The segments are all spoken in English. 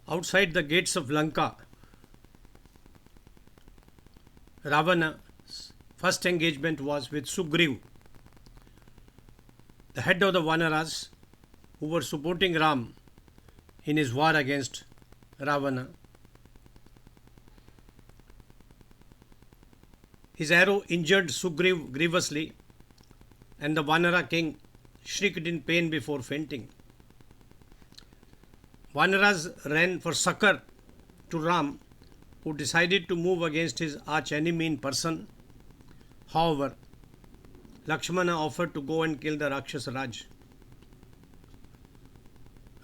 Outside the gates of Lanka, Ravana's first engagement was with Sugriv, the head of the Vanaras who were supporting Ram in his war against Ravana. His arrow injured Sugriv grievously, and the Vanara king shrieked in pain before fainting. Vanaras ran for succor to Ram, who decided to move against his arch enemy in person. However, Lakshmana offered to go and kill the Rakshasa Raj.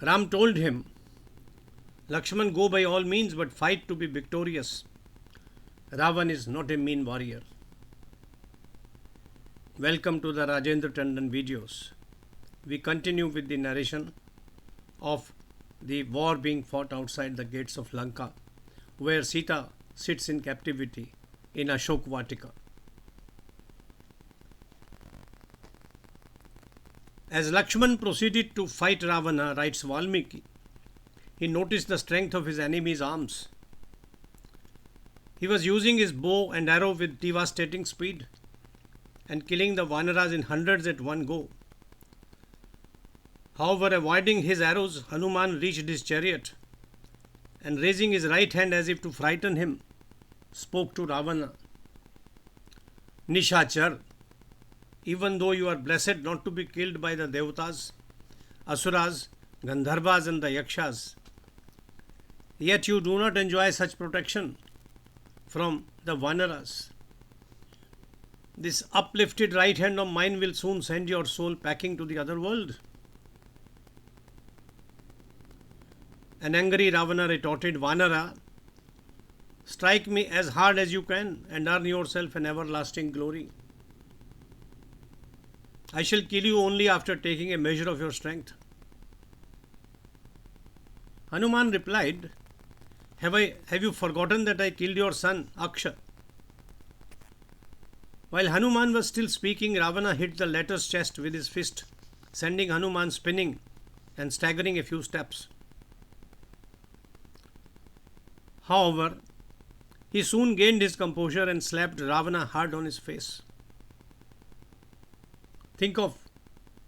Ram told him, Lakshman, go by all means, but fight to be victorious. Ravana is not a mean warrior. Welcome to the Rajendra Tandon videos. We continue with the narration of the war being fought outside the gates of Lanka, where Sita sits in captivity in Ashok Vatika. As Lakshman proceeded to fight Ravana, writes Valmiki, he noticed the strength of his enemy's arms. He was using his bow and arrow with devastating speed and killing the Vanaras in hundreds at one go. However, avoiding his arrows, Hanuman reached his chariot and raising his right hand as if to frighten him, spoke to Ravana. Nishachar, even though you are blessed not to be killed by the Devatas, Asuras, Gandharvas and the Yakshas, yet you do not enjoy such protection from the Vanaras. This uplifted right hand of mine will soon send your soul packing to the other world. An angry Ravana retorted, Vanara, strike me as hard as you can and earn yourself an everlasting glory. I shall kill you only after taking a measure of your strength. Hanuman replied, Have you forgotten that I killed your son, Aksha? While Hanuman was still speaking, Ravana hit the latter's chest with his fist, sending Hanuman spinning and staggering a few steps. However, he soon gained his composure and slapped Ravana hard on his face. Think of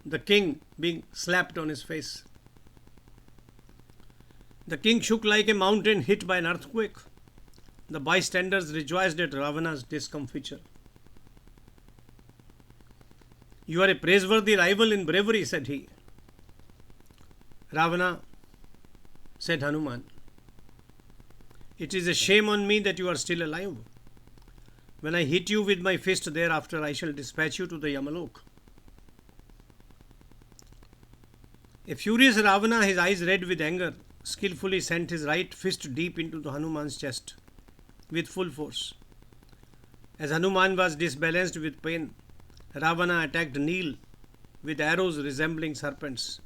the king being slapped on his face. The king shook like a mountain hit by an earthquake. The bystanders rejoiced at Ravana's discomfiture. You are a praiseworthy rival in bravery, said he. Ravana, said Hanuman, it is a shame on me that you are still alive. When I hit you with my fist thereafter, I shall dispatch you to the Yamalok. A furious Ravana, his eyes red with anger, skillfully sent his right fist deep into the Hanuman's chest with full force. As Hanuman was disbalanced with pain, Ravana attacked Neel with arrows resembling serpents.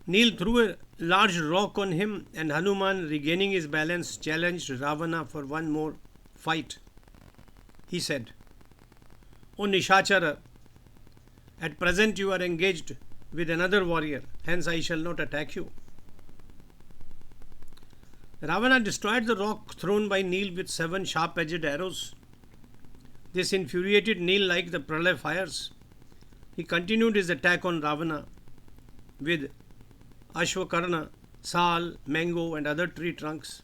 Neel threw a large rock on him, and Hanuman, regaining his balance, challenged Ravana for one more fight. He said, O Nishachara, at present you are engaged with another warrior, hence I shall not attack you. Ravana destroyed the rock thrown by Neel with 7 sharp-edged arrows. This infuriated Neel like the pralay fires. He continued his attack on Ravana with Ashwakarna, Sal, mango and other tree trunks.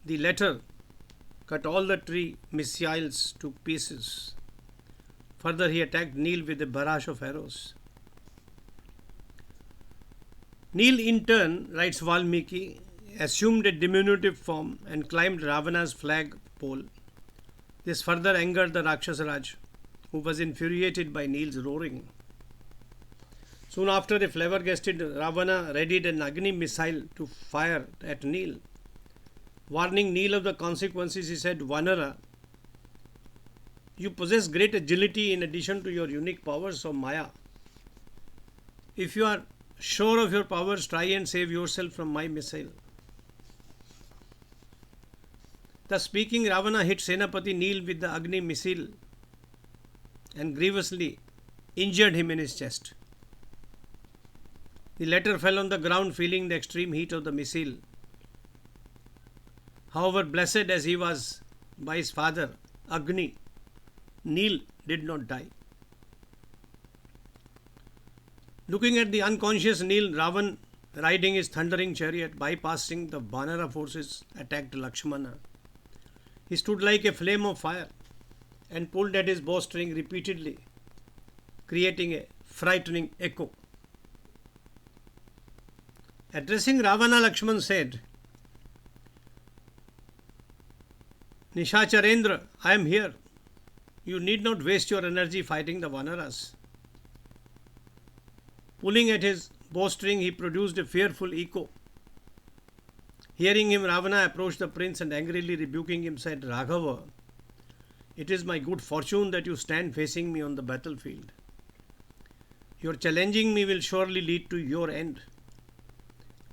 The latter cut all the tree missiles to pieces. Further, he attacked Neel with a barrage of arrows. Neel, in turn, writes Valmiki, assumed a diminutive form and climbed Ravana's flag pole. This further angered the Rakshasa Raj, who was infuriated by Neel's roaring. Soon after, a flabbergasted Ravana readied an Agni missile to fire at Neel. Warning Neel of the consequences, he said, Vanara, you possess great agility in addition to your unique powers of Maya. If you are sure of your powers, try and save yourself from my missile. Thus speaking, Ravana hit Senapati Neel with the Agni missile and grievously injured him in his chest. The latter fell on the ground, feeling the extreme heat of the missile. However, blessed as he was by his father, Agni, Neel did not die. Looking at the unconscious Neel, Ravan, riding his thundering chariot, bypassing the Vanara forces, attacked Lakshmana. He stood like a flame of fire and pulled at his bowstring repeatedly, creating a frightening echo. Addressing Ravana, Lakshman said, Nishacharendra, I am here. You need not waste your energy fighting the Vanaras. Pulling at his bowstring, he produced a fearful echo. Hearing him, Ravana approached the prince and angrily rebuking him said, Raghava, it is my good fortune that you stand facing me on the battlefield. Your challenging me will surely lead to your end.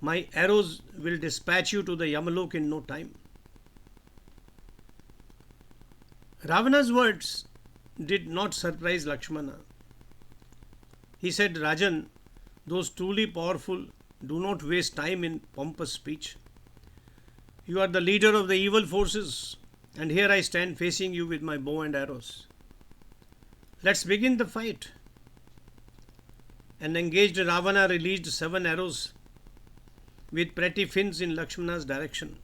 My arrows will dispatch you to the Yamalok in no time. Ravana's words did not surprise Lakshmana. He said, Rajan, those truly powerful do not waste time in pompous speech. You are the leader of the evil forces, and here I stand facing you with my bow and arrows. Let's begin the fight. An engaged Ravana released 7 arrows with pretty fins in Lakshmana's direction.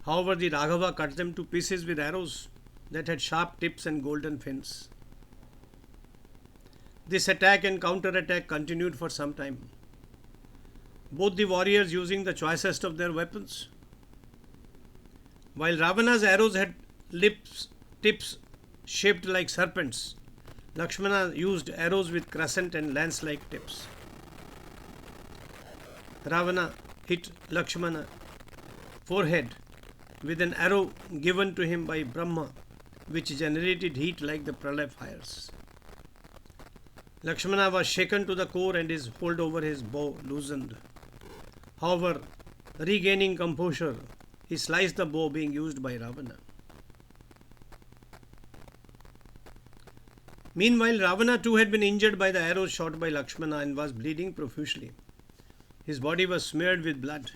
However, the Raghava cut them to pieces with arrows that had sharp tips and golden fins. This attack and counter-attack continued for some time. Both the warriors using the choicest of their weapons. While Ravana's arrows had tips shaped like serpents, Lakshmana used arrows with crescent and lance-like tips. Ravana hit Lakshmana forehead with an arrow given to him by Brahma, which generated heat like the pralaya fires. Lakshmana was shaken to the core and his hold over his bow loosened. However, regaining composure, he sliced the bow being used by Ravana. Meanwhile, Ravana too had been injured by the arrows shot by Lakshmana and was bleeding profusely. His body was smeared with blood.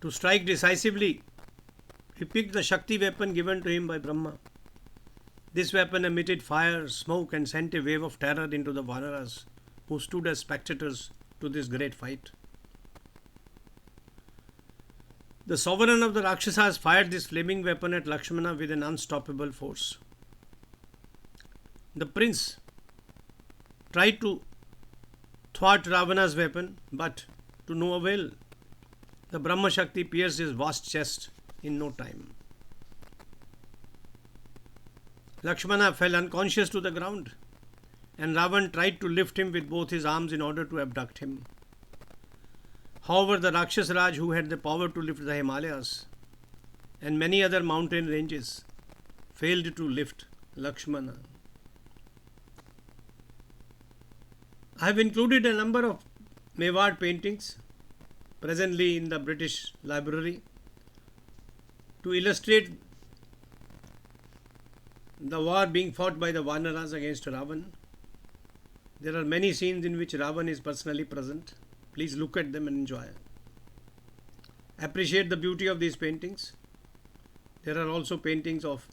To strike decisively, he picked the Shakti weapon given to him by Brahma. This weapon emitted fire, smoke and sent a wave of terror into the Vanaras, who stood as spectators to this great fight. The sovereign of the Rakshasas fired this flaming weapon at Lakshmana with an unstoppable force. The prince tried to thwart Ravana's weapon, but to no avail. The Brahma Shakti pierced his vast chest in no time. Lakshmana fell unconscious to the ground, and Ravan tried to lift him with both his arms in order to abduct him. However, the Rakshas Raj, who had the power to lift the Himalayas and many other mountain ranges, failed to lift Lakshmana. I have included a number of Mewar paintings presently in the British Library to illustrate the war being fought by the Vanaras against Ravan. There are many scenes in which Ravan is personally present. Please look at them and enjoy. Appreciate the beauty of these paintings. There are also paintings of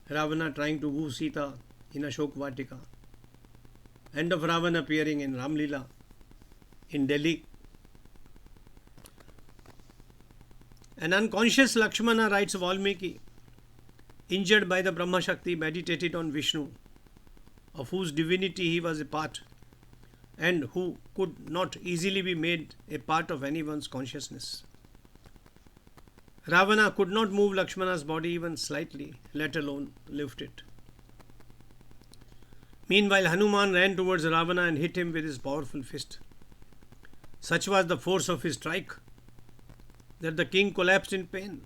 Ravana trying to woo Sita in Ashok Vatika, and of Ravana appearing in Ramlila in Delhi. An unconscious Lakshmana, writes Valmiki, injured by the Brahma Shakti, meditated on Vishnu, of whose divinity he was a part, and who could not easily be made a part of anyone's consciousness. Ravana could not move Lakshmana's body even slightly, let alone lift it. Meanwhile, Hanuman ran towards Ravana and hit him with his powerful fist. Such was the force of his strike that the king collapsed in pain.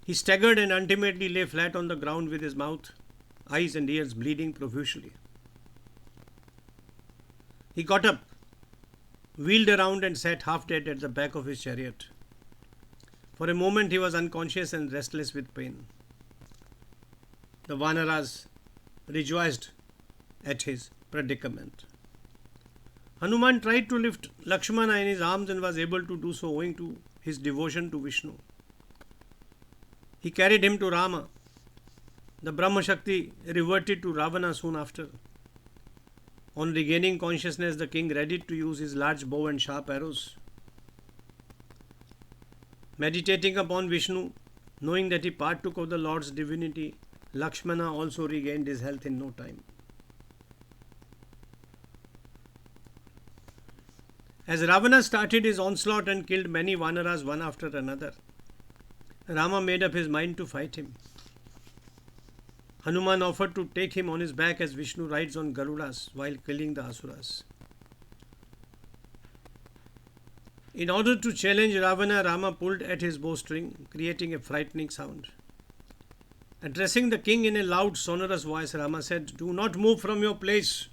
He staggered and ultimately lay flat on the ground with his mouth, eyes and ears bleeding profusely. He got up, wheeled around and sat half dead at the back of his chariot. For a moment he was unconscious and restless with pain. The Vanaras rejoiced at his predicament. Hanuman tried to lift Lakshmana in his arms and was able to do so owing to his devotion to Vishnu. He carried him to Rama. The Brahma Shakti reverted to Ravana soon after. On regaining consciousness, the king readied to use his large bow and sharp arrows. Meditating upon Vishnu, knowing that he partook of the Lord's divinity, Lakshmana also regained his health in no time. As Ravana started his onslaught and killed many Vanaras one after another, Rama made up his mind to fight him. Hanuman offered to take him on his back as Vishnu rides on Garudas while killing the Asuras. In order to challenge Ravana, Rama pulled at his bowstring, creating a frightening sound. Addressing the king in a loud, sonorous voice, Rama said, "Do not move from your place.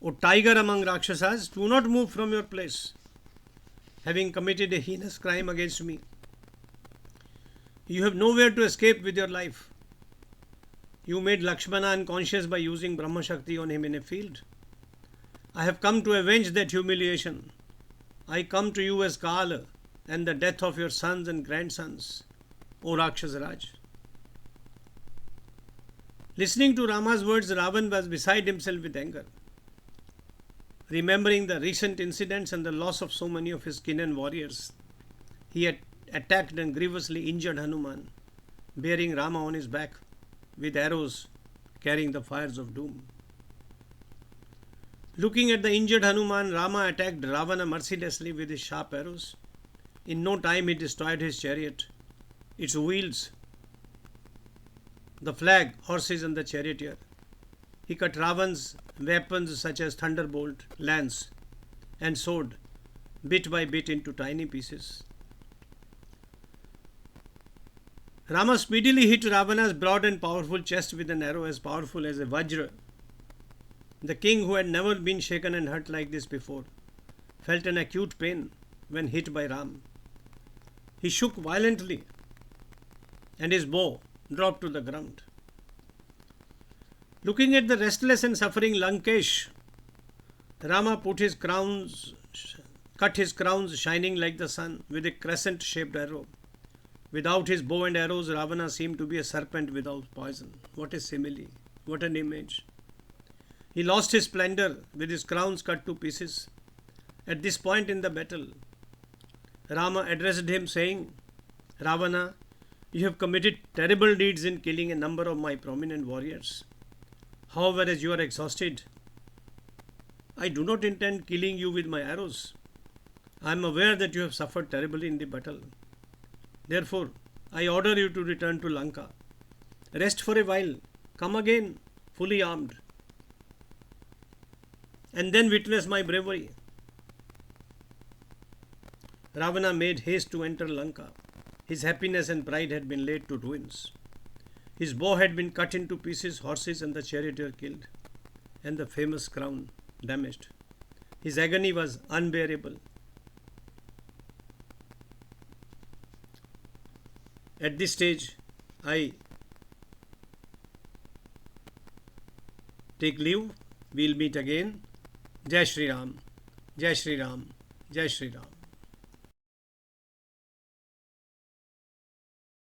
O tiger among Rakshasas, do not move from your place. Having committed a heinous crime against me, you have nowhere to escape with your life. You made Lakshmana unconscious by using Brahma Shakti on him in a field. I have come to avenge that humiliation. I come to you as Kala and the death of your sons and grandsons, O Rakshasaraj." Listening to Rama's words, Ravan was beside himself with anger. Remembering the recent incidents and the loss of so many of his kin and warriors, he had attacked and grievously injured Hanuman, bearing Rama on his back with arrows carrying the fires of doom. Looking at the injured Hanuman, Rama attacked Ravana mercilessly with his sharp arrows. In no time he destroyed his chariot, its wheels, the flag, horses and the charioteer. He cut Ravan's weapons such as thunderbolt, lance and sword bit by bit into tiny pieces. Rama speedily hit Ravana's broad and powerful chest with an arrow as powerful as a Vajra. The king, who had never been shaken and hurt like this before, felt an acute pain when hit by Ram. He shook violently and his bow dropped to the ground. Looking at the restless and suffering Lankesh, Rama cut his crowns shining like the sun with a crescent-shaped arrow. Without his bow and arrows, Ravana seemed to be a serpent without poison. What a simile! What an image! He lost his splendor with his crowns cut to pieces. At this point in the battle, Rama addressed him saying, "Ravana, you have committed terrible deeds in killing a number of my prominent warriors. However, as you are exhausted, I do not intend killing you with my arrows. I am aware that you have suffered terribly in the battle. Therefore, I order you to return to Lanka. Rest for a while, come again fully armed, and then witness my bravery." Ravana made haste to enter Lanka. His happiness and pride had been laid to ruins. His bow had been cut into pieces, horses and the charioteer killed, and the famous crown damaged. His agony was unbearable. At this stage, I take leave. We'll meet again. Jai Shri Ram, Jai Shri Ram, Jai Shri Ram.